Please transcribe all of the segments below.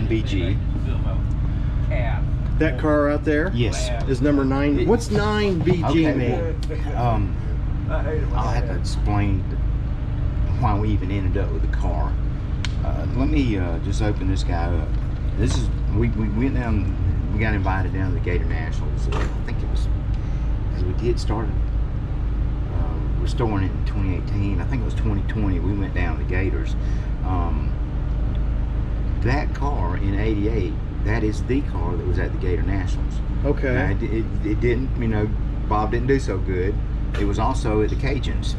BG. That car out there? Yes. Is number 9. What's 9 BG Okay, mean? I'll have to explain why we even ended up with the car. Let me just open this guy up. This is we went down. We got invited down to the Gator Nationals. I think it was because we did start restoring it in 2018. I think it was 2020. We went down to the Gators. That car in '88. That is the car that was at the Gator Nationals. Okay. Now, it didn't, you know, Bob didn't do so good. It was also at the Cajuns.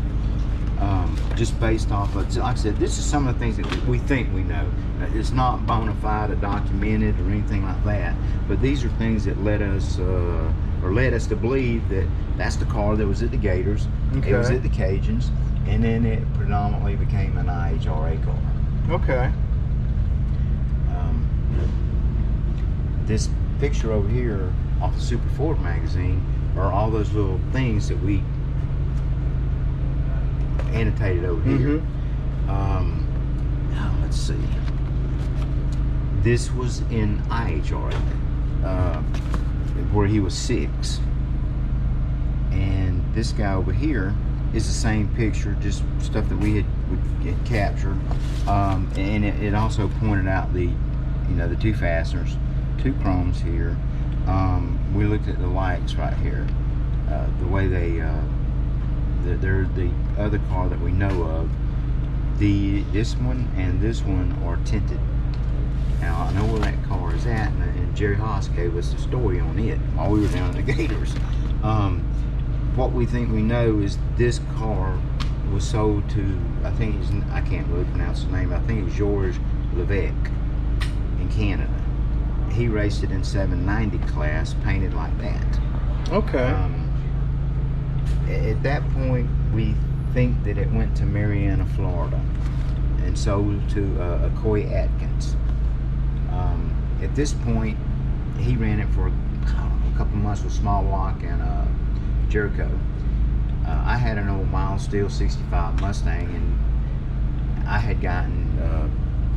Just based off of, like I said, this is some of the things that we think we know. It's not bona fide or documented or anything like that. But these are things that led us to believe that that's the car that was at the Gators. Okay. It was at the Cajuns, and then it predominantly became an IHRA car. Okay. This picture over here off the Super Ford magazine are all those little things that we annotated over here. Let's see. This was in IHRA, where he was 6. And this guy over here is the same picture, just stuff that we had captured. And it also pointed out the, you know, the 2 fasteners. 2 chromes here. We looked at the lights right here. The way they're the other car that we know of. This one and this one are tinted. Now I know where that car is at, and Jerry Haas gave us the story on it while we were down at the Gators. What we think we know is this car was sold to, I think I can't really pronounce the name. I think it's Georges Levesque in Canada. He raced it in 790 class, painted like that. Okay. At that point, we think that it went to Marianna, Florida, and sold to Coy Atkins. At this point, he ran it for a couple months with Small Block and Jericho. I had an old Miles Steel 65 Mustang, and I had gotten.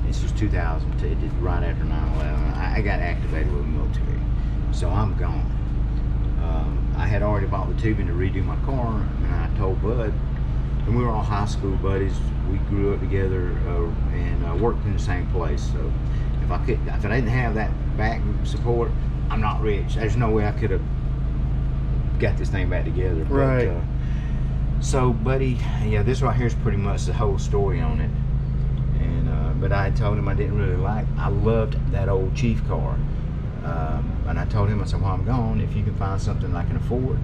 This was 2002, right after 9/11. I got activated with the military, so I'm gone. I had already bought the tubing to redo my car, and I told Bud, and we were all high school buddies. We grew up together and worked in the same place. So if I didn't have that back support, I'm not rich. There's no way I could have got this thing back together. Right. But, so, buddy, yeah, this right here is pretty much the whole story on it. But I told him I didn't really I loved that old Chief car. And I told him, I said, while I'm gone, if you can find something I can afford,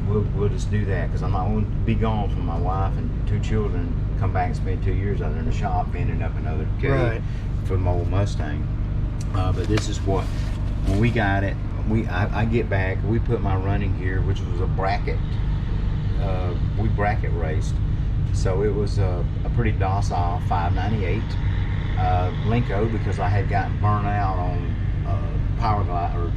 we'll just do that. Because I'm not going to be gone from my wife and 2 children, come back and spend 2 years out there in the shop, ending up another cave for my old Mustang. But this is what, when we got it, I get back, we put my running gear, which was a bracket, we bracket raced. So it was a pretty docile 598 Linko, because I had gotten burned out on Power Glide, or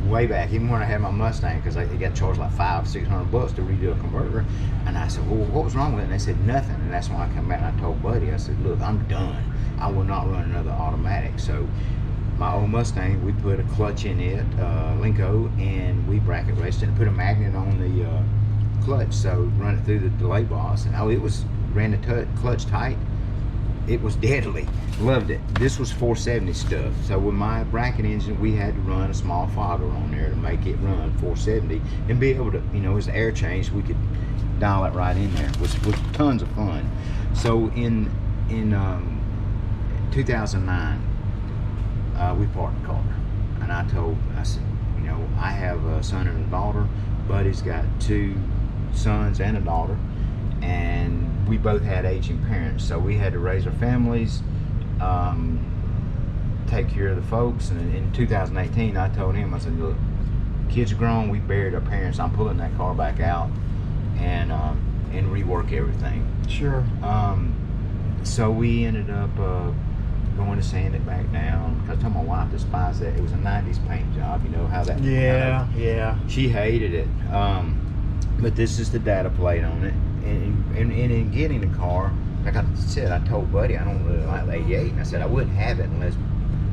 way back, even when I had my Mustang, because it got charged like $500-600 to redo a converter. And I said, well, what was wrong with it? And they said nothing. And that's when I come back and I told Buddy, I said, look, I'm done. I will not run another automatic. So my old Mustang, we put a clutch in it, Linko, and we bracket raced it and put a magnet on the clutch, so run it through the delay box, and it ran the clutch tight. It was deadly. Loved it. This was 470 stuff. So with my bracket engine, we had to run a small fogger on there to make it run 470 and be able to, you know, as the air changed, we could dial it right in there. It was tons of fun. So in 2009, we parked the car, and I said, you know, I have a son and a daughter. Buddy's got 2 sons and a daughter, and we both had aging parents, so we had to raise our families, take care of the folks. And in 2018, I told him, I said, look, kids are grown, we buried our parents, I'm pulling that car back out and rework everything. Sure. So we ended up going to sand it back down, because I told my wife, despise that. It was a 90s paint job, you know how that, yeah. She hated it. But this is the data plate on it, and in getting the car, like I said, I told Buddy I don't really like the 88, and I said I wouldn't have it unless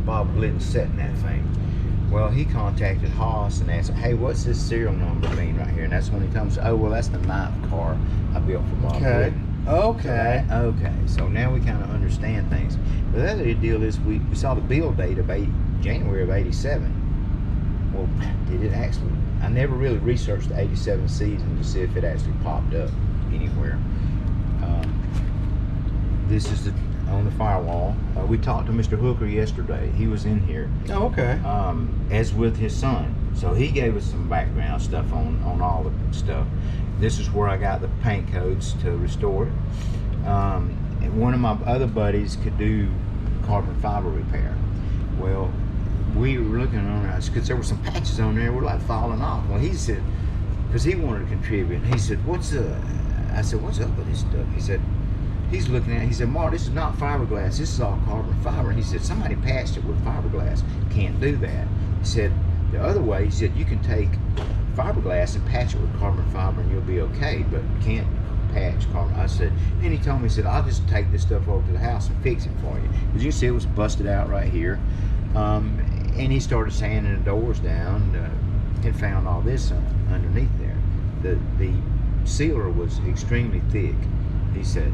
Bob Glidden setting that thing. Well, he contacted Haas and asked, hey, what's this serial number mean right here? And that's when he told me, oh, well, that's the 9th car I built for Bob Glidden. Okay. Okay, so now we kind of understand things. But the other deal is we saw the build date of January of 87. Well, did it actually? I never really researched the 87 season to see if it actually popped up anywhere. This is on the firewall. We talked to Mr. Hooker yesterday. He was in here. Oh, okay. As with his son. So he gave us some background stuff on all the stuff. This is where I got the paint codes to restore it. And one of my other buddies could do carbon fiber repair. Well, we were looking on it because there were some patches on there were like falling off. Well, he said, because he wanted to contribute, he said, I said, what's up with this stuff? He said, he's looking at it, he said, Mark, this is not fiberglass, this is all carbon fiber. And he said, somebody patched it with fiberglass. Can't do that. He said, the other way, he said, you can take fiberglass and patch it with carbon fiber and you'll be okay, but can't patch carbon. I said, and he told me, he said, I'll just take this stuff over to the house and fix it for you. As you can see, it was busted out right here. And he started sanding the doors down and found all this underneath there. The sealer was extremely thick. He said,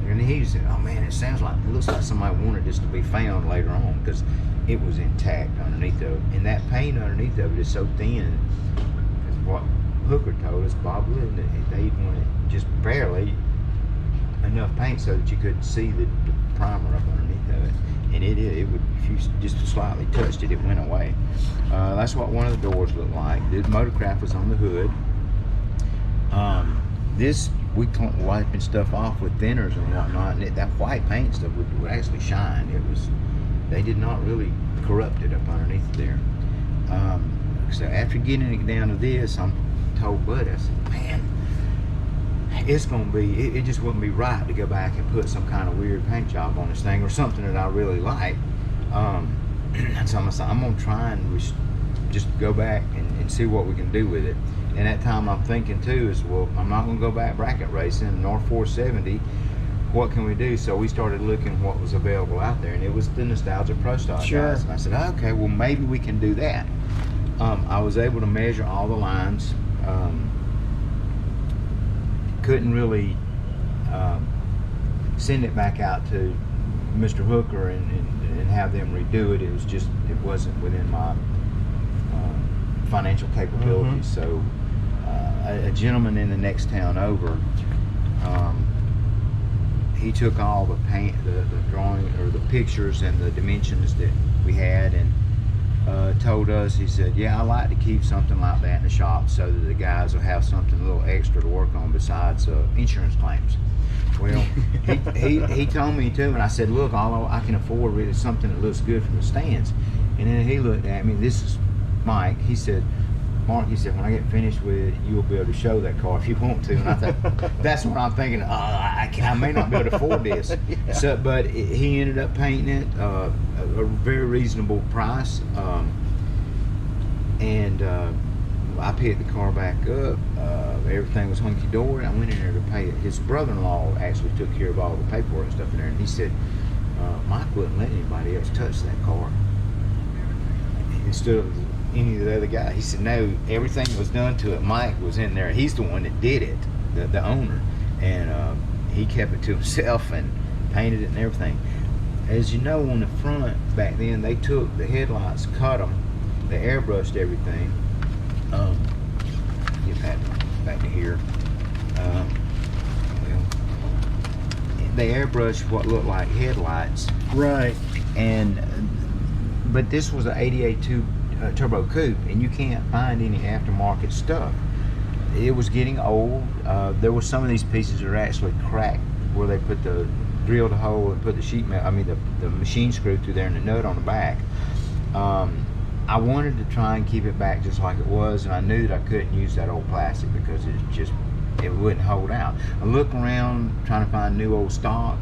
oh man, it looks like somebody wanted this to be found later on because it was intact underneath of it. And that paint underneath of it is so thin. What Hooker told us, Bob Glidden, they wanted just barely enough paint so that you could see the primer up underneath of it. And it would, if you just slightly touched it, it went away. That's what one of the doors looked like. The motorcraft was on the hood. This, we wiping stuff off with thinners and whatnot, and that white paint stuff would actually shine. They did not really corrupt it up underneath there. So after getting it down to this, I'm told Bud, I said, man, it's gonna be, it just wouldn't be right to go back and put some kind of weird paint job on this thing or something that I really like. So I'm gonna try and just go back and see what we can do with it. And that time I'm thinking too is, well, I'm not gonna go back bracket racing, North 470, what can we do? So we started looking what was available out there, and it was the Nostalgia Pro Stock guys. And I said, okay, well maybe we can do that. I was able to measure all the lines. Couldn't really send it back out to Mr. Hooker and have them redo it. It was just, it wasn't within my financial capabilities. So a gentleman in the next town over, he took all the paint, the drawing or the pictures and the dimensions that we had, and told us, he said, yeah, I like to keep something like that in the shop so that the guys will have something a little extra to work on besides insurance claims. Well, he told me too, and I said, look, all I can afford really is something that looks good from the stands. And then he looked at me, this is Mike, he said, Mark, he said, when I get finished with it, you'll be able to show that car if you want to. And I thought, that's what I'm thinking, I may not be able to afford this. Yeah. So, but he ended up painting it a very reasonable price. And I picked the car back up. Everything was hunky-dory. I went in there to pay it. His brother-in-law actually took care of all the paperwork and stuff in there. And he said, Mike wouldn't let anybody else touch that car instead of any of the other guys. He said, no, everything was done to it. Mike was in there. He's the one that did it, the owner. And he kept it to himself and painted it and everything. As you know, on the front back then, they took the headlights, cut them, they airbrushed everything. Get back to here. Well, they airbrushed what looked like headlights. Right. But this was an 88 turbo coupe, and you can't find any aftermarket stuff. It was getting old. There were some of these pieces that are actually cracked where they put drilled a hole and put the sheet metal, the machine screw through there and the nut on the back. I wanted to try and keep it back just like it was, and I knew that I couldn't use that old plastic because it wouldn't hold out. I looked around trying to find new old stock.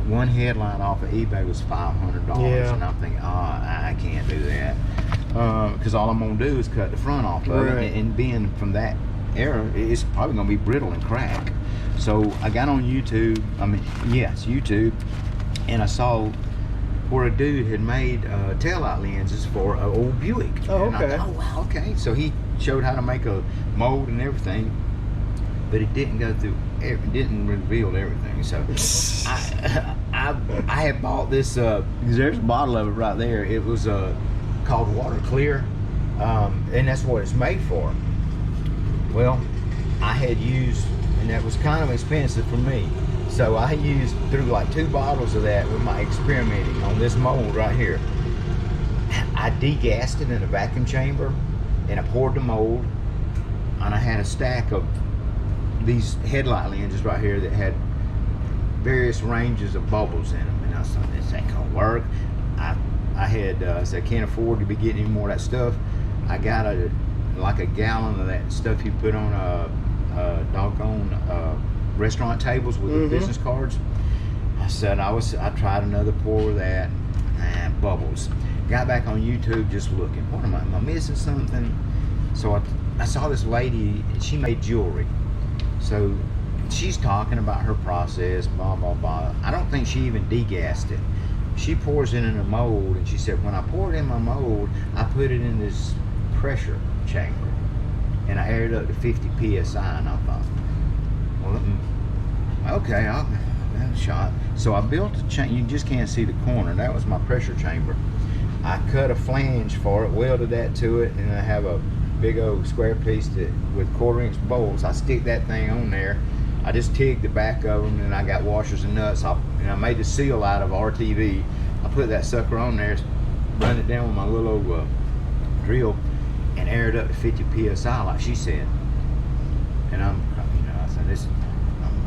One headlight off of eBay was $500, yeah. And I'm thinking, I can't do that because all I'm gonna do is cut the front off of it, and being from that era, it's probably gonna be brittle and crack. So I got on YouTube, YouTube, and I saw where a dude had made taillight lenses for an old Buick. Oh, And I okay. thought, oh wow, okay. So he showed how to make a mold and everything, but it didn't go through. It didn't reveal everything. So I had bought this. There's a bottle of it right there. It was called Water Clear, and that's what it's made for. Well, I had used, and that was kind of expensive for me. So I used through like 2 bottles of that with my experimenting on this mold right here. I degassed it in a vacuum chamber, and I poured the mold, and I had a stack of these headlight lenses right here that had various ranges of bubbles in them, and I thought, this ain't gonna work. I had said, I can't afford to be getting any more of that stuff. I got like a gallon of that stuff you put on a doggone restaurant tables with the business cards. I said, I tried another pour of that, and bubbles. Got back on YouTube just looking. What am I missing something? So I saw this lady, she made jewelry. So she's talking about her process, blah, blah, blah. I don't think she even degassed it. She pours it in a mold, and she said, when I pour it in my mold, I put it in this pressure chamber, and I aired up to 50 PSI, and I thought, well, okay, I'll have a shot. So I built a chamber. You just can't see the corner. That was my pressure chamber. I cut a flange for it, welded that to it, and I have a big old square piece with 1/4-inch bolts. I stick that thing on there. I just TIG the back of them, and I got washers and nuts. And I made the seal out of RTV. I put that sucker on there, run it down with my little old drill, and air it up to 50 PSI, like she said. And I said,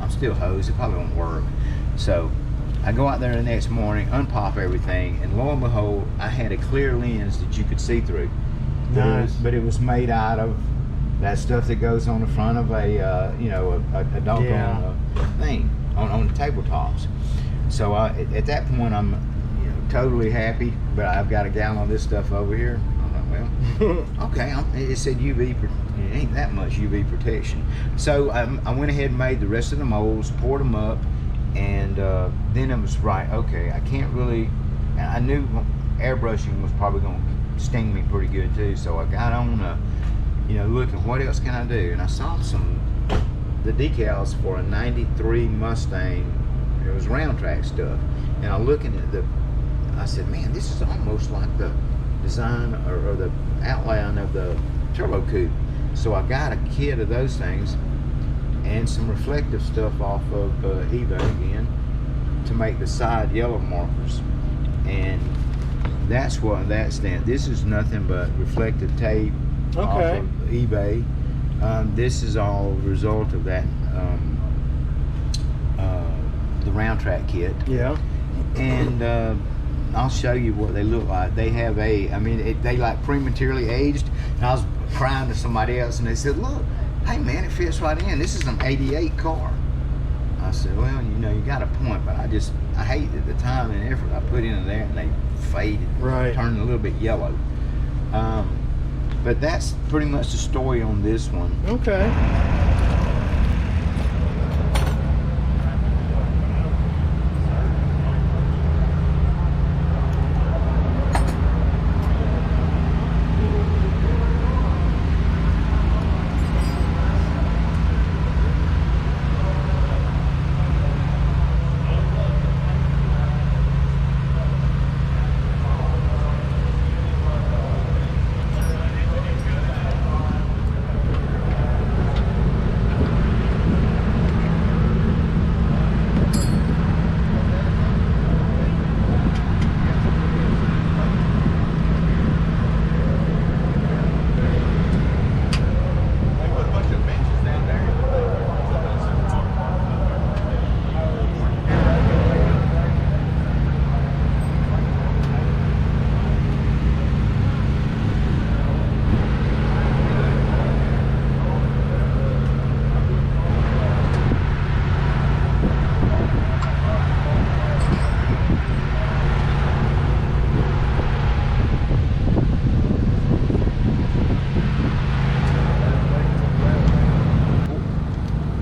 I'm still hosed. It probably won't work. So I go out there the next morning, unpop everything, and lo and behold, I had a clear lens that you could see through. Nice. But it was made out of that stuff that goes on the front of a doggone thing on the tabletops. So at that point, I'm totally happy. But I've got a gallon of this stuff over here. I'm like, well, okay. It said UV. It ain't that much UV protection. So I went ahead and made the rest of the molds, poured them up, and then it was right. Okay, I can't really. I knew airbrushing was probably going to sting me pretty good too. So I got on looking, what else can I do? And I saw the decals for a 93 Mustang. It was round track stuff. And I'm looking at I said, man, this is almost like the design or the outline of the turbo coupe. So I got a kit of those things and some reflective stuff off of eBay again to make the side yellow markers. And that's what that stands. This is nothing but reflective tape off of eBay. This is all a result of that the round track kit. Yeah. And I'll show you what they look like. They have they like prematurely aged. And I was crying to somebody else, and they said, look, hey man, it fits right in. This is an 88 car. I said, well, you got a point, but I hated the time and effort I put into there, and they faded, turned a little bit yellow. But that's pretty much the story on this one. Okay.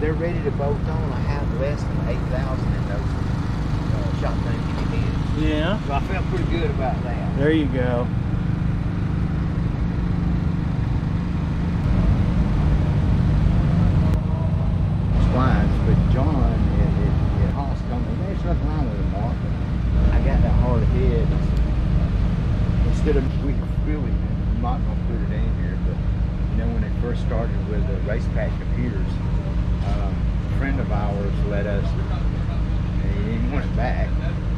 They're ready to bolt on. I have less than 8,000 in those shotgun guinea hens. Yeah. So I felt pretty good about that. There you go. Splines, but John at Haas told me there's nothing wrong with it, Mark. I got that hard head. Instead of we really not gonna put it in here, but you know when they first started with the race pack computers, a friend of ours let us, and he didn't want it back.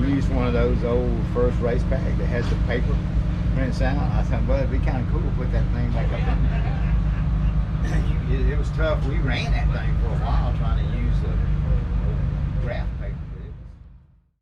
We used one of those old first race pack that has the paper prints out. I thought, well, it'd be kind of cool to put that thing back up in there. It was tough. We ran that thing for a while trying to use the graph paper.